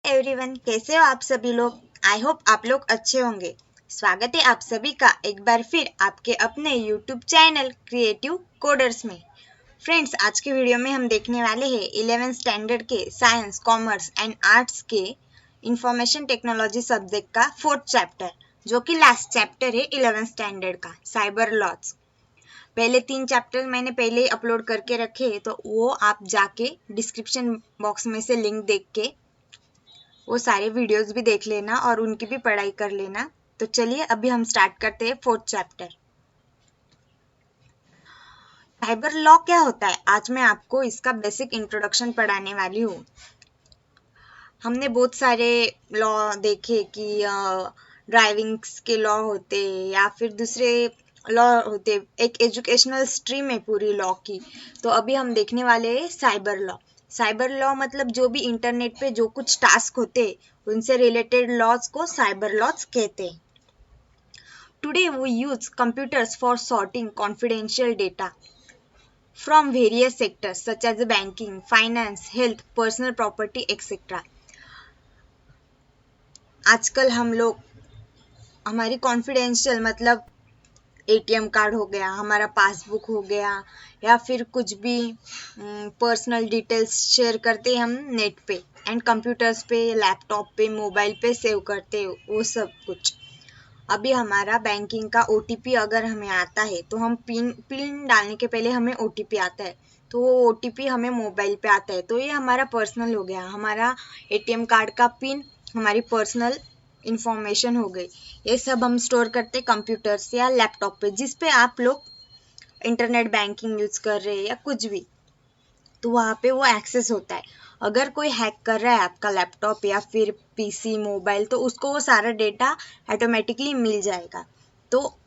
Everyone, कैसे हो आप सभी लोग। आई होप आप लोग अच्छे होंगे। स्वागत है आप सभी का एक बार फिर आपके अपने यूट्यूब चैनल क्रिएटिव कोडर्स में। फ्रेंड्स, आज के वीडियो में हम देखने वाले हैं 11th स्टैंडर्ड के साइंस, कॉमर्स एंड आर्ट्स के इंफॉर्मेशन टेक्नोलॉजी सब्जेक्ट का 4th चैप्टर, जो कि लास्ट चैप्टर है 11th स्टैंडर्ड का, साइबर लॉज। पहले 3 चैप्टर मैंने पहले ही अपलोड करके रखे हैं, तो वो आप जाके डिस्क्रिप्शन बॉक्स में से लिंक देख के वो सारे वीडियोस भी देख लेना और उनकी भी पढ़ाई कर लेना। तो चलिए अभी हम स्टार्ट करते हैं 4th चैप्टर। साइबर लॉ क्या होता है, आज मैं आपको इसका बेसिक इंट्रोडक्शन पढ़ाने वाली हूँ। हमने बहुत सारे लॉ देखे कि ड्राइविंग के लॉ होते या फिर दूसरे लॉ होते। एक एजुकेशनल स्ट्रीम है पूरी लॉ की। तो अभी हम देखने वाले हैं साइबर लॉ। साइबर लॉ मतलब जो भी इंटरनेट पे जो कुछ टास्क होते उनसे रिलेटेड लॉज को साइबर लॉज कहते हैं। Today we use computers for sorting confidential data from various sectors such as banking, finance, health, personal property, etc. आजकल हम लोग हमारी कॉन्फिडेंशियल मतलब एटीएम कार्ड हो गया, हमारा पासबुक हो गया, या फिर कुछ भी पर्सनल डिटेल्स शेयर करते हम नेट पे एंड कंप्यूटर्स पे, लैपटॉप पे, मोबाइल पे सेव करते वो सब कुछ। अभी हमारा बैंकिंग का ओटीपी अगर हमें आता है तो हम पिन डालने के पहले हमें ओटीपी आता है, तो वो ओटीपी हमें मोबाइल पे आता है, तो ये हमारा पर्सनल हो गया। हमारा एटीएम कार्ड का पिन हमारी पर्सनल इंफॉर्मेशन हो गई। ये सब हम स्टोर करते कंप्यूटर्स या लैपटॉप पे, जिस पे आप लोग इंटरनेट बैंकिंग यूज कर रहे हैं या कुछ भी, तो वहाँ पे वो एक्सेस होता है। अगर कोई हैक कर रहा है आपका लैपटॉप या फिर पीसी, मोबाइल, तो उसको वो सारा डेटा ऑटोमेटिकली मिल जाएगा। तो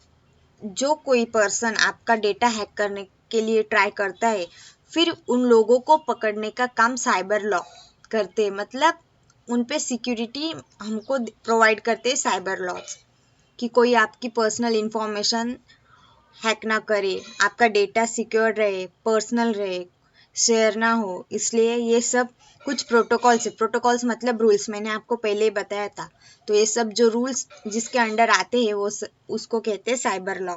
जो कोई पर्सन आपका डेटा हैक करने के लिए ट्राई करता है, फिर उन लोगों को पकड़ने का काम साइबर लॉ करते हैं। मतलब उन पे सिक्योरिटी हमको प्रोवाइड करते हैं साइबर लॉज, कि कोई आपकी पर्सनल इंफॉर्मेशन हैक ना करे, आपका डेटा सिक्योर रहे, पर्सनल रहे, शेयर ना हो। इसलिए ये सब कुछ प्रोटोकॉल्स है। प्रोटोकॉल्स मतलब रूल्स, मैंने आपको पहले ही बताया था। तो ये सब जो रूल्स जिसके अंडर आते हैं वो उसको कहते हैं cyber law.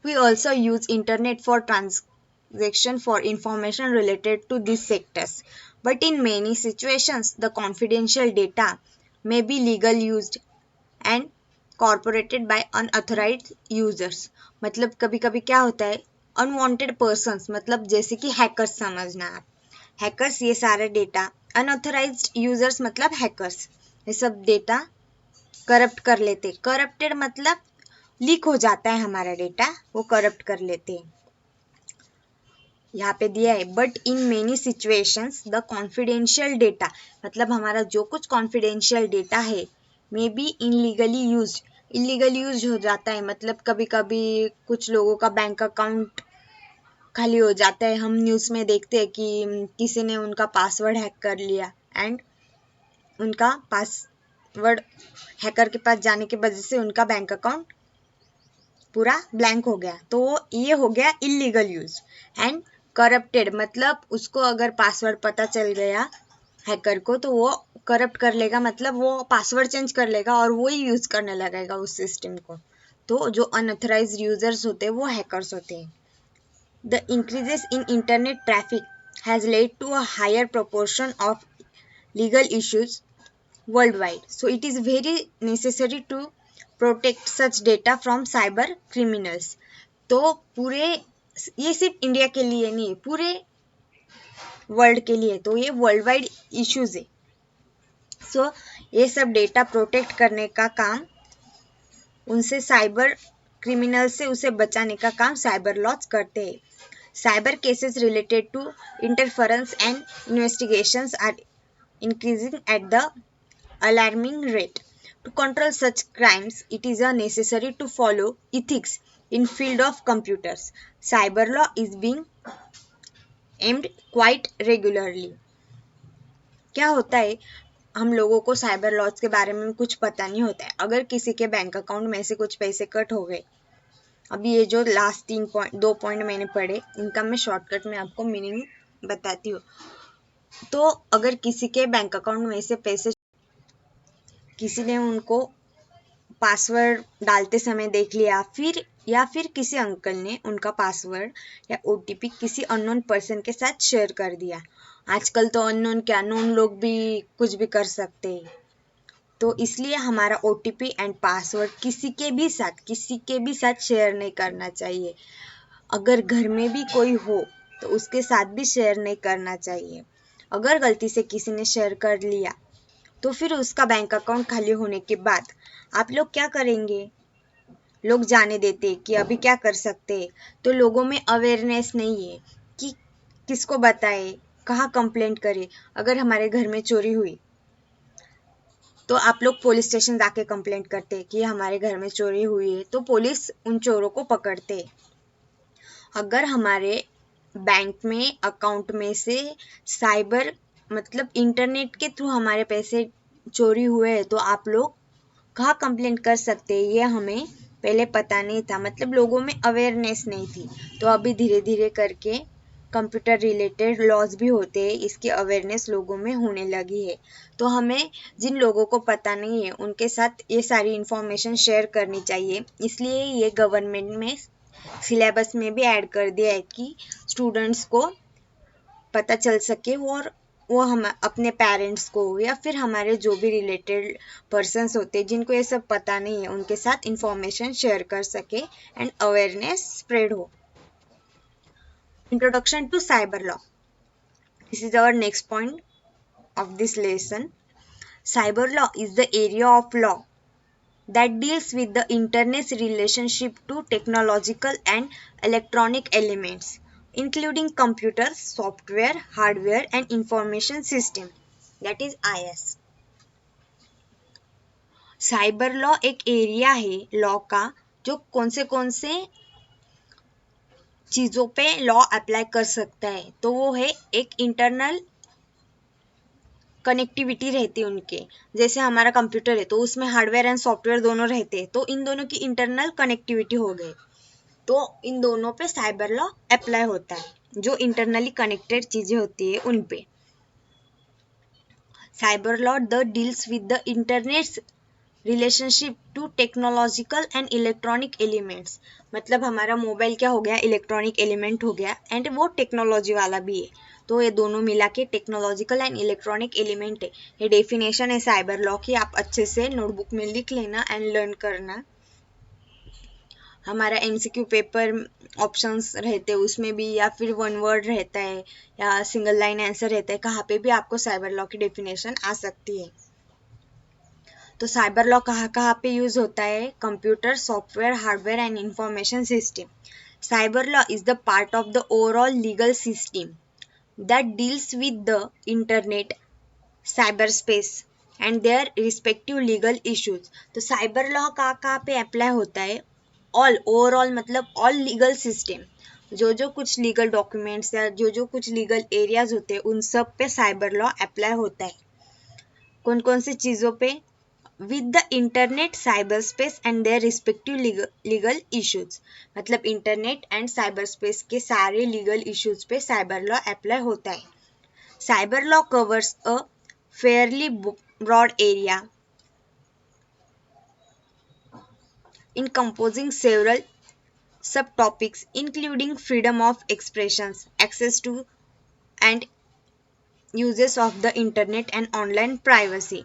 We also use internet for transaction for information related to these sectors. But in many situations, the confidential data may be legal used and corporated by unauthorised users. मतलब कभी कभी क्या होता है, अनवांटेड पर्सन्स, मतलब जैसे कि hackers समझना आप। हैकर्स ये सारे डेटा, अनऑथराइज्ड यूजर्स मतलब हैकर्स, ये सब डेटा करप्ट कर लेते। करप्टेड मतलब लीक हो जाता है हमारा डेटा, वो करप्ट कर लेते हैं। यहाँ पे दिया है, but in many situations the confidential data, मतलब हमारा जो कुछ कॉन्फिडेंशियल डेटा है, may be illegally use. Illegal use हो जाता है, मतलब कभी कभी कुछ लोगों का बैंक अकाउंट खाली हो जाता है। हम न्यूज़ में देखते हैं कि किसी ने उनका पासवर्ड हैक कर लिया एंड उनका पासवर्ड हैकर के पास जाने की वजह से उनका बैंक अकाउंट पूरा ब्लैंक हो गया। तो ये हो गया इलीगल यूज। एंड करप्टेड मतलब उसको अगर पासवर्ड पता चल गया हैकर को, तो वो करप्ट कर लेगा, मतलब वो पासवर्ड चेंज कर लेगा और वो ही यूज करने लगेगा उस सिस्टम को। तो जो अनऑथराइज्ड यूजर्स होते हैं वो हैकर्स होते हैं। The increases in internet traffic has led to a higher proportion of legal issues worldwide. So it is very necessary to protect such data from cyber criminals. तो पूरे, ये सिर्फ इंडिया के लिए नहीं है, पूरे वर्ल्ड के लिए, तो ये वर्ल्ड वाइड इश्यूज है। सो ये सब डेटा प्रोटेक्ट करने का काम, उनसे साइबर क्रिमिनल से उसे बचाने का काम साइबर लॉज करते हैं। Cyber cases related to interference and investigations are increasing at the alarming rate. To control such crimes, it is necessary to follow ethics in field of computers. Cyber law is being aimed quite regularly. क्या होता है, हम लोगों को cyber laws के बारे में कुछ पता नहीं होता है। अगर किसी के बैंक अकाउंट में से कुछ पैसे कट हो गए, अभी ये जो लास्ट 2 पॉइंट मैंने पढ़े, इनका मैं शॉर्टकट में आपको मीनिंग बताती हूँ। तो अगर किसी के बैंक अकाउंट में से पैसे, किसी ने उनको पासवर्ड डालते समय देख लिया, फिर किसी अंकल ने उनका पासवर्ड या ओटीपी किसी अननोन पर्सन के साथ शेयर कर दिया। आजकल तो अननोन क्या, नोन लोग भी कुछ भी कर सकते हैं। तो इसलिए हमारा ओटीपी एंड पासवर्ड किसी के भी साथ शेयर नहीं करना चाहिए। अगर घर में भी कोई हो तो उसके साथ भी शेयर नहीं करना चाहिए। अगर गलती से किसी ने शेयर कर लिया तो फिर उसका बैंक अकाउंट खाली होने के बाद आप लोग क्या करेंगे? लोग जाने देते कि अभी क्या कर सकते, तो लोगों में अवेयरनेस नहीं है कि किसको बताए, कहाँ कंप्लेंट करे। अगर हमारे घर में चोरी हुई तो आप लोग पुलिस स्टेशन जाके कंप्लेंट करते कि हमारे घर में चोरी हुई है, तो पुलिस उन चोरों को पकड़ते। अगर हमारे बैंक में अकाउंट में से साइबर मतलब इंटरनेट के थ्रू हमारे पैसे चोरी हुए तो आप लोग कहाँ कंप्लेंट कर सकते हैं, ये हमें पहले पता नहीं था, मतलब लोगों में अवेयरनेस नहीं थी। तो अभी धीरे धीरे करके कंप्यूटर रिलेटेड लॉज भी होते हैं, इसकी अवेयरनेस लोगों में होने लगी है। तो हमें जिन लोगों को पता नहीं है उनके साथ ये सारी इन्फॉर्मेशन शेयर करनी चाहिए। इसलिए ये गवर्नमेंट में सिलेबस में भी ऐड कर दिया है कि स्टूडेंट्स को पता चल सके, और वो हम अपने पेरेंट्स को या फिर हमारे जो भी रिलेटेड पर्सन्स होते हैं जिनको ये सब पता नहीं है उनके साथ इंफॉर्मेशन शेयर कर सके एंड अवेयरनेस स्प्रेड हो। Introduction to cyber law, this is our next point of this lesson. Cyber law is the area of law that deals with the internet's relationship to technological and electronic elements, including computers, software, hardware, and information system. That is IS. Cyber law एक area है law का जो कौन से चीज़ों पे law apply कर सकता है। तो वो है एक इंटरनल कनेक्टिविटी रहती है उनके, जैसे हमारा कंप्यूटर है तो उसमें हार्डवेयर एंड सॉफ्टवेयर दोनों रहते हैं, तो इन दोनों की इंटरनल कनेक्टिविटी हो गई, तो इन दोनों पे साइबर लॉ अप्लाई होता है, जो इंटरनली कनेक्टेड चीज़ें होती है उन पे। Cyber law the deals with the internet's relationship to technological and electronic elements, मतलब हमारा मोबाइल क्या हो गया, इलेक्ट्रॉनिक एलिमेंट हो गया, एंड वो टेक्नोलॉजी वाला भी है, तो ये दोनों मिला के टेक्नोलॉजिकल एंड इलेक्ट्रॉनिक एलिमेंट है। ये डेफिनेशन है साइबर लॉ की, आप अच्छे से नोटबुक में लिख लेना एंड लर्न करना। हमारा एमसीक्यू पेपर ऑप्शंस रहते हैं उसमें भी, या फिर वन वर्ड रहता है या सिंगल लाइन आंसर रहता है, कहाँ पे भी आपको साइबर लॉ की डेफिनेशन आ सकती है। तो साइबर लॉ कहाँ पे यूज होता है? Computer, software, hardware and information system. Cyber law is the part of the overall legal system that deals with the internet, cyberspace and their respective legal issues. तो cyber law कहाँ पे apply होता है? All, overall मतलब all legal system, जो कुछ legal documents या जो कुछ लीगल एरियाज होते हैं उन सब पे साइबर लॉ अप्लाई होता है। कौन से चीज़ों पे? With the internet, cyber space and their respective legal issues, मतलब इंटरनेट एंड साइबर स्पेस के सारे लीगल इश्यूज पे साइबर लॉ अप्लाई होता है। Cyber law covers a fairly broad area in composing several subtopics including freedom of expressions, access to and uses of the internet and online privacy.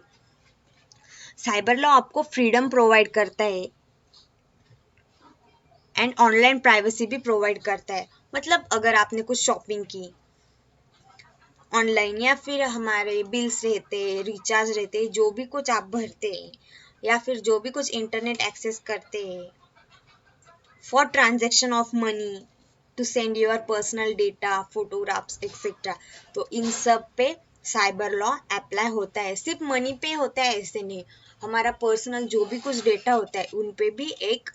Cyber law आपको freedom provide करता है and online privacy भी provide करता है। मतलब अगर आपने कुछ शॉपिंग की ऑनलाइन, या फिर हमारे बिल्स रहते, रिचार्ज रहते, जो भी कुछ आप भरते हैं या फिर जो भी कुछ इंटरनेट एक्सेस करते हैं for transaction of money, to send your personal data, photographs etcetera, तो इन सब पे साइबर लॉ अप्लाई होता है। सिर्फ मनी पे होता है ऐसे नहीं, हमारा पर्सनल जो भी कुछ डेटा होता है उन पे भी एक,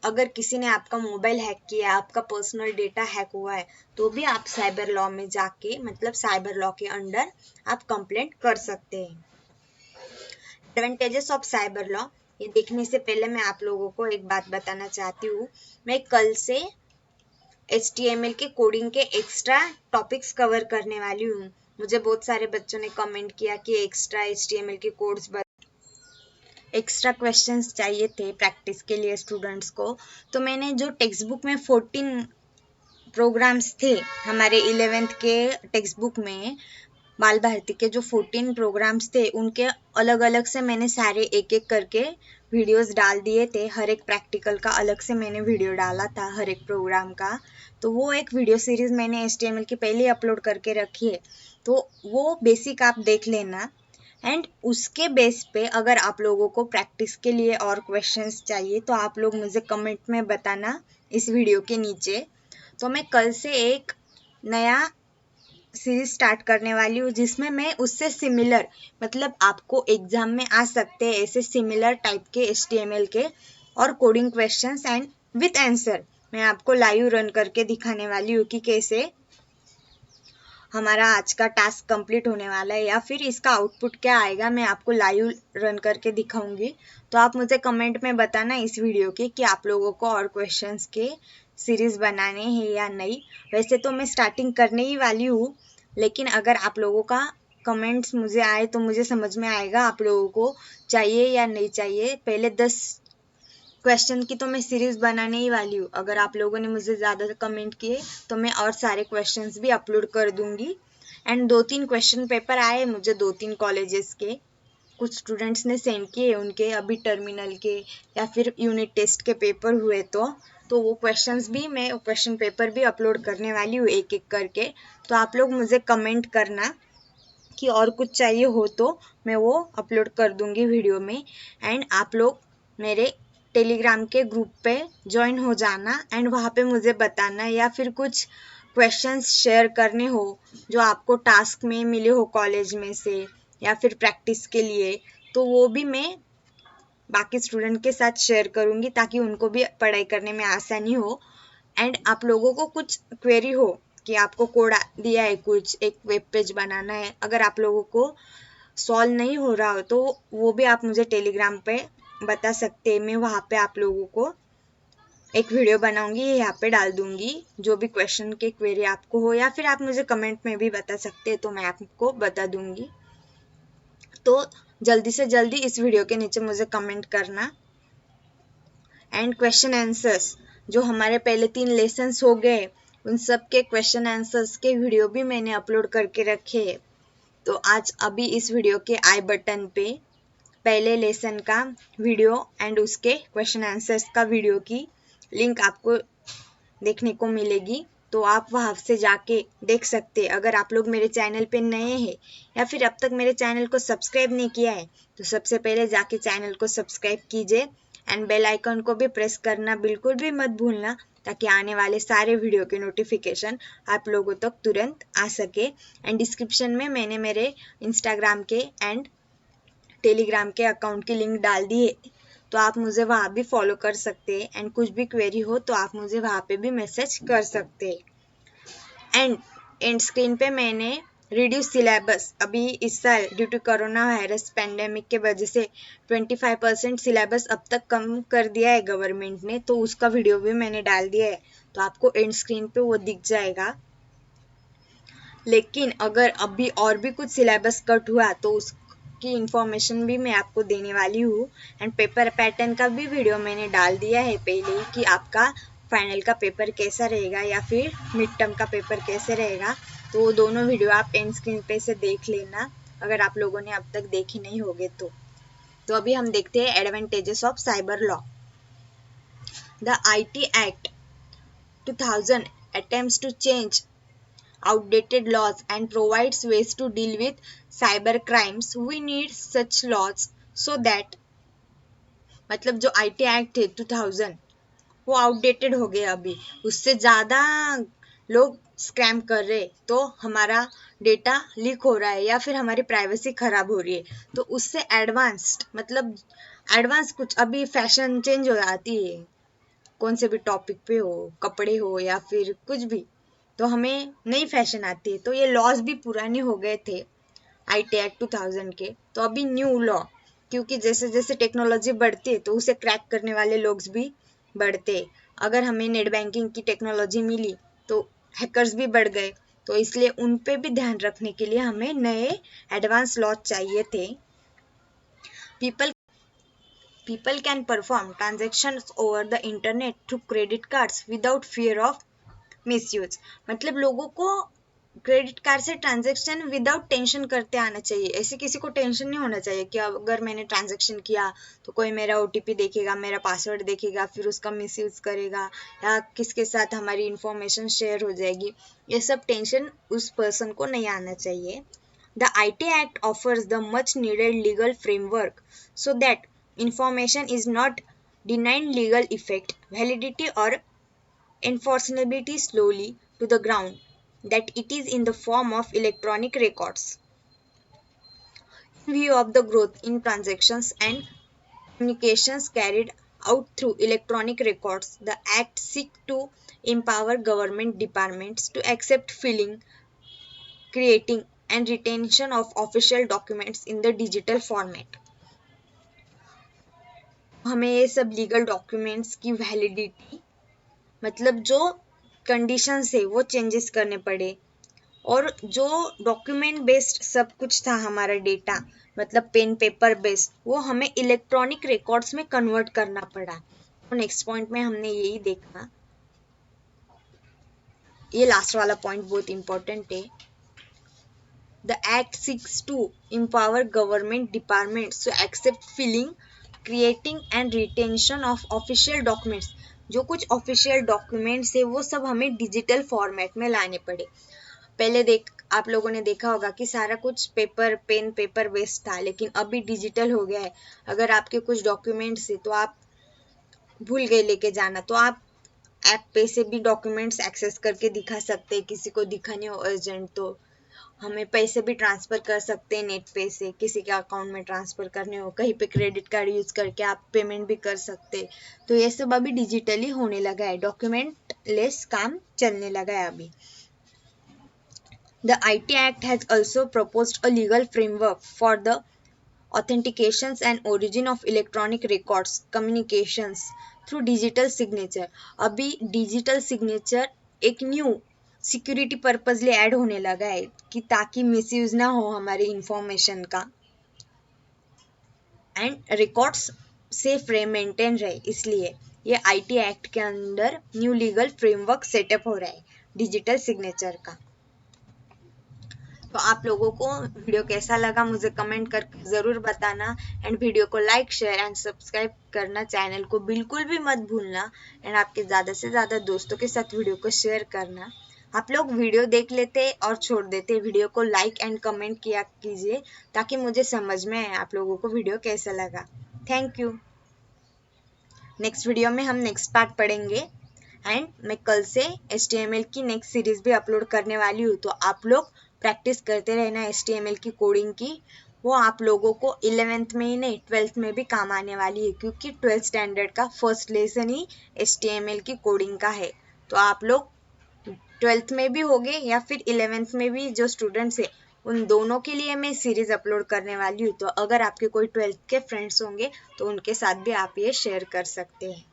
अगर किसी ने आपका मोबाइल हैक किया, आपका पर्सनल डेटा हैक हुआ है, तो भी आप साइबर लॉ में जाके, मतलब साइबर लॉ के अंडर आप कंप्लेंट कर सकते हैं। एडवांटेजेस ऑफ साइबर लॉ, ये देखने से पहले मैं आप लोगों को एक बात बताना चाहती हूँ। मैं कल से HTML के कोडिंग के एक्स्ट्रा टॉपिक्स कवर करने वाली हूँ, मुझे बहुत सारे बच्चों ने कमेंट किया कि एक्स्ट्रा HTML के कोड्स एक्स्ट्रा क्वेश्चंस चाहिए थे प्रैक्टिस के लिए स्टूडेंट्स को। तो मैंने जो टेक्स्ट बुक में 14 प्रोग्राम्स थे, हमारे 11th के टेक्स्ट बुक में बाल भारती के जो 14 प्रोग्राम्स थे, उनके अलग अलग से मैंने सारे एक एक करके वीडियोस डाल दिए थे। हर एक प्रैक्टिकल का अलग से मैंने वीडियो डाला था, हर एक प्रोग्राम का। तो वो एक वीडियो सीरीज मैंने HTML की पहले ही अपलोड करके रखी है, तो वो बेसिक आप देख लेना। एंड उसके बेस पे अगर आप लोगों को प्रैक्टिस के लिए और क्वेश्चंस चाहिए तो आप लोग मुझे कमेंट में बताना इस वीडियो के नीचे। तो मैं कल से एक नया सीरीज स्टार्ट करने वाली हूँ, जिसमें मैं उससे सिमिलर, मतलब आपको एग्जाम में आ सकते हैं ऐसे सिमिलर टाइप के HTML के और coding questions and with answer मैं आपको लाइव रन करके दिखाने वाली हूँ कि कैसे हमारा आज का टास्क कंप्लीट होने वाला है या फिर इसका आउटपुट क्या आएगा, मैं आपको लाइव रन करके दिखाऊंगी। तो आप मुझे कमेंट में बताना इस वीडियो के कि आप लोगों को और क्वेश्चंस के सीरीज बनाने हैं या नहीं। वैसे तो मैं स्टार्टिंग करने ही वाली हूँ, लेकिन अगर आप लोगों का कमेंट्स मुझे आए तो मुझे समझ में आएगा आप लोगों को चाहिए या नहीं चाहिए। पहले 10 क्वेश्चन की तो मैं सीरीज बनाने ही वाली हूँ। अगर आप लोगों ने मुझे ज़्यादा कमेंट किए तो मैं और सारे क्वेश्चंस भी अपलोड कर दूंगी। एंड 2-3 क्वेश्चन पेपर आए मुझे 2-3 कॉलेजेस के, कुछ स्टूडेंट्स ने सेंड किए उनके अभी टर्मिनल के या फिर यूनिट टेस्ट के पेपर हुए तो वो क्वेश्चंस भी, मैं क्वेश्चन पेपर भी अपलोड करने वाली हूँ एक एक करके। तो आप लोग मुझे कमेंट करना कि और कुछ चाहिए हो तो मैं वो अपलोड कर दूंगी वीडियो में। एंड आप लोग मेरे टेलीग्राम के ग्रुप पे ज्वाइन हो जाना एंड वहाँ पे मुझे बताना, या फिर कुछ क्वेश्चंस शेयर करने हो जो आपको टास्क में मिले हो कॉलेज में से या फिर प्रैक्टिस के लिए, तो वो भी मैं बाकी स्टूडेंट के साथ शेयर करूँगी ताकि उनको भी पढ़ाई करने में आसानी हो। एंड आप लोगों को कुछ क्वेरी हो कि आपको कोड दिया है, कुछ एक वेब पेज बनाना है, अगर आप लोगों को सॉल्व नहीं हो रहा हो तो वो भी आप मुझे टेलीग्राम पे बता सकते हैं। मैं वहाँ पे आप लोगों को एक वीडियो बनाऊंगी, यहाँ पे डाल दूंगी, जो भी क्वेश्चन के क्वेरी आपको हो, या फिर आप मुझे कमेंट में भी बता सकते हैं तो मैं आपको बता दूंगी। तो जल्दी से जल्दी इस वीडियो के नीचे मुझे कमेंट करना। एंड क्वेश्चन आंसर्स जो हमारे पहले 3 लेसन्स हो गए, उन सब के क्वेश्चन आंसर्स के वीडियो भी मैंने अपलोड करके रखे हैं। तो आज अभी इस वीडियो के आई बटन पे पहले लेसन का वीडियो एंड उसके क्वेश्चन आंसर्स का वीडियो की लिंक आपको देखने को मिलेगी, तो आप वहाँ से जाके देख सकते हैं। अगर आप लोग मेरे चैनल पे नए हैं या फिर अब तक मेरे चैनल को सब्सक्राइब नहीं किया है तो सबसे पहले जाके चैनल को सब्सक्राइब कीजिए एंड बेल आइकन को भी प्रेस करना बिल्कुल भी मत भूलना, ताकि आने वाले सारे वीडियो के नोटिफिकेशन आप लोगों तक तुरंत आ सके। एंड डिस्क्रिप्शन में मैंने मेरे इंस्टाग्राम के एंड टेलीग्राम के अकाउंट की लिंक डाल दी है, तो आप मुझे वहाँ भी फॉलो कर सकते हैं। एंड कुछ भी क्वेरी हो तो आप मुझे वहाँ पे भी मैसेज कर सकते हैं। एंड स्क्रीन पे मैंने रिड्यूस सिलेबस, अभी इस साल due to corona virus pandemic के वजह से 25% सिलेबस अब तक कम कर दिया है गवर्नमेंट ने, तो उसका वीडियो भी मैंने डाल दिया है, तो आपको एंड स्क्रीन पे वो दिख जाएगा। लेकिन अगर अभी और भी कुछ सिलेबस कट हुआ तो उसकी इंफॉर्मेशन भी मैं आपको देने वाली हूँ। एंड पेपर पैटर्न का भी वीडियो मैंने डाल दिया है पहले ही कि आपका फाइनल का पेपर कैसा रहेगा या फिर मिड टर्म का पेपर कैसे रहेगा, तो वो दोनों वीडियो आप एंड स्क्रीन पे से देख लेना अगर आप लोगों ने अब तक देखी नहीं होगे तो अभी हम देखते हैं advantages of cyber law. The IT Act 2000 attempts to change outdated laws and provides ways to deal with cyber crimes. We need such laws so that, मतलब जो IT एक्ट है 2000 वो आउटडेटेड हो गया, अभी उससे ज़्यादा लोग स्कैम कर रहे, तो हमारा डेटा लीक हो रहा है या फिर हमारी प्राइवेसी खराब हो रही है, तो उससे एडवांस्ड, मतलब एडवांस कुछ अभी फैशन चेंज हो जाती है, कौन से भी टॉपिक पे हो, कपड़े हो या फिर कुछ भी, तो हमें नई फैशन आती है। तो ये लॉज भी पुराने हो गए थे IT एक्ट 2000 के, तो अभी न्यू लॉ, क्योंकि जैसे जैसे टेक्नोलॉजी बढ़ती है तो उसे क्रैक करने वाले लोग भी बढ़ते। अगर हमें नेट बैंकिंग की टेक्नोलॉजी मिली तो हैकर्स भी बढ़ गए, तो इसलिए उन पे भी ध्यान रखने के लिए हमें नए एडवांस लॉ चाहिए थे। People can perform transactions over the internet through credit cards without fear of misuse। मतलब लोगों को क्रेडिट कार्ड से ट्रांजैक्शन विदाउट टेंशन करते आना चाहिए। ऐसे किसी को टेंशन नहीं होना चाहिए कि अगर मैंने ट्रांजैक्शन किया तो कोई मेरा ओटीपी देखेगा, मेरा पासवर्ड देखेगा, फिर उसका मिसयूज करेगा या किसके साथ हमारी इंफॉर्मेशन शेयर हो जाएगी। ये सब टेंशन उस पर्सन को नहीं आना चाहिए। The IT Act offers the much needed legal framework so that information is not denied legal effect, validity or enforceability slowly to the ground that it is in the form of electronic records. In view of the growth in transactions and communications carried out through electronic records, the Act seeks to empower government departments to accept filling, creating and retention of official documents in the digital format। हमें ये सब legal documents की validity मतलब जो conditions है वो changes करने पड़े, और जो डॉक्यूमेंट बेस्ड सब कुछ था हमारा डेटा मतलब पेन पेपर बेस्ड, वो हमें इलेक्ट्रॉनिक रिकॉर्ड्स में कन्वर्ट करना पड़ा। तो नेक्स्ट पॉइंट में हमने यही देखा। ये लास्ट वाला पॉइंट बहुत इंपॉर्टेंट है। The Act seeks to empower government departments to accept filling, creating and retention of official documents। जो कुछ ऑफिशियल डॉक्यूमेंट्स है वो सब हमें डिजिटल फॉर्मेट में लाने पड़े। पहले आप लोगों ने देखा होगा कि सारा कुछ पेन पेपर बेस्ड था, लेकिन अभी डिजिटल हो गया है। अगर आपके कुछ डॉक्यूमेंट्स है तो आप भूल गए लेके जाना, तो आप ऐप पे से भी डॉक्यूमेंट्स एक्सेस करके दिखा सकते हैं। किसी को दिखाने हो अर्जेंट तो हमें पैसे भी ट्रांसफ़र कर सकते हैं नेट पे से, किसी के अकाउंट में ट्रांसफ़र करने हो, कहीं पे क्रेडिट कार्ड यूज़ करके आप पेमेंट भी कर सकते हैं। तो ये सब अभी डिजिटली होने लगा है, डॉक्यूमेंट लेस काम चलने लगा है अभी। The IT Act has also proposed a legal framework for the authentications and origin of electronic records communications through digital signature। अभी डिजिटल सिग्नेचर एक न्यू सिक्योरिटी पर्पजली ऐड होने लगा है कि ताकि मिसयूज ना हो हमारी इंफॉर्मेशन का, एंड रिकॉर्ड्स सेफ रहे, मेंटेन रहे। इसलिए ये IT एक्ट के अंदर न्यू लीगल फ्रेमवर्क सेटअप हो रहा है डिजिटल सिग्नेचर का। तो आप लोगों को वीडियो कैसा लगा मुझे कमेंट करके ज़रूर बताना, एंड वीडियो को लाइक शेयर एंड सब्सक्राइब करना, चैनल को बिल्कुल भी मत भूलना, एंड आपके ज़्यादा से ज़्यादा दोस्तों के साथ वीडियो को शेयर करना। आप लोग वीडियो देख लेते और छोड़ देते, वीडियो को लाइक एंड कमेंट किया कीजिए ताकि मुझे समझ में आए आप लोगों को वीडियो कैसा लगा। Thank you. नेक्स्ट वीडियो में हम नेक्स्ट पार्ट पढ़ेंगे, एंड मैं कल से HTML की नेक्स्ट सीरीज भी अपलोड करने वाली हूँ। तो आप लोग प्रैक्टिस करते रहना HTML की कोडिंग की, वो आप लोगों को 11th में ही नहीं 12th में भी काम आने वाली है, क्योंकि 12th स्टैंडर्ड का फर्स्ट लेसन ही HTML की कोडिंग का है। तो आप लोग 12th में भी होंगे या फिर 11th में भी जो स्टूडेंट्स है उन दोनों के लिए मैं सीरीज अपलोड करने वाली हूँ। तो अगर आपके कोई 12th के फ्रेंड्स होंगे तो उनके साथ भी आप ये शेयर कर सकते हैं।